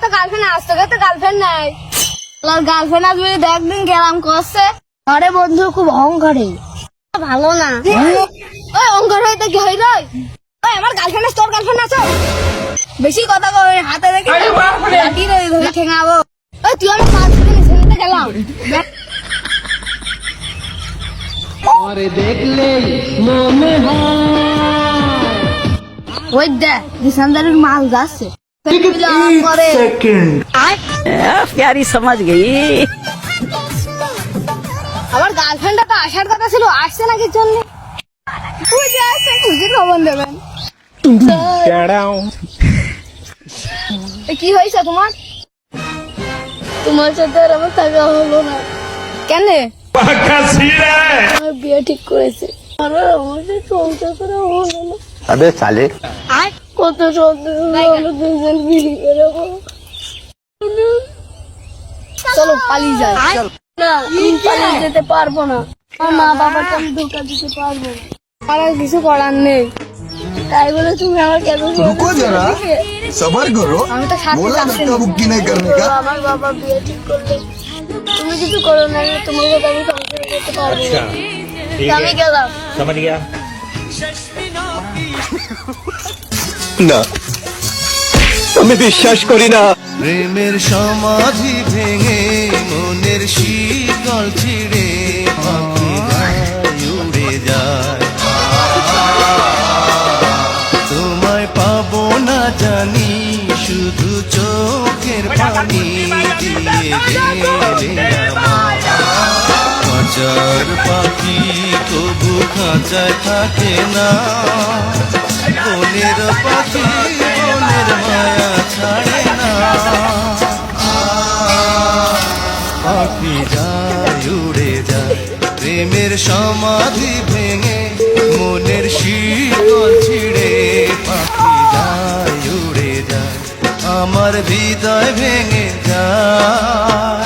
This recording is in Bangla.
তো গার্লফ্রেন্ড আসতো, তো গার্লফ্রেন্ড নাই। গার্লফ্রেন্ড আসবে একদিন গেলাম করছে। আরে বন্ধু খুব অহংকারী, ভালো না। ওই অহংকার হইতে কি হইল? ওই আমার গার্লফ্রেন্ড আছে, তোর গার্লফ্রেন্ড আছে? বেশি কথা কবে, হাতে রেখে ধরে ঠেঙাবো। ওই তুই আমার কাজ ছেলেতে গেলাম। আরে দেখলে মনে হয় ওই দেখ দিশানদারের মাল যাচ্ছে। प्यारी समझ गई। আমার গার্লফ্রেন্ডটা তো আসার কথা ছিল, আসছে না কি জন্য? খুঁজে আসছে, খুঁজে খবর দেবেন। কি হয়েছে তোমার? তোমার সাথে আর আমার থাকা হলো না। কেন? আমার বিয়ে ঠিক করেছে, আর আমাদের সংসার করা হলো না। अबे साले কত সন্দেহ হলো, দুজন বিয়ে করবো। চলো পালিয়ে যাই। না, আমি পালিয়ে যেতে পারবো না। আমার মা বাবাকে আমি ধোকা দিতে পারবো না। আমার কিছু করার নেই। তাই বলে তুমি আমার কেন? रुको जरा सबर करो আমি তো সাথে बोला যাচ্ছি धक्का मुक्की नहीं करने का আমার বাবা বিয়ে ঠিক করলে তুমি কিছু করো না, তোমার সাথে আমি সংসার করতে পারবো না। তো আমি গেলাম। समझ गया। না আমি বিশ্বাস করি না প্রেমের সমাধি ভেঙে মনের শীতল ছিড়ে পাখি উড়ে যায়। তোমায় পাবো না জানি, শুধু চোখের পানি দিয়ে গেলে আমার। খাঁচার পাখি তবু খাঁচায় থাকে না, বনের পাখি বনের মায়া ছাড়ে না। পাখি যায় উড়ে যায়, প্রেমের সমাধি ভেঙে মনের শীতল ছিড়ে পাখি যায় উড়ে যায়, আমার হৃদয় ভেঙে যায়।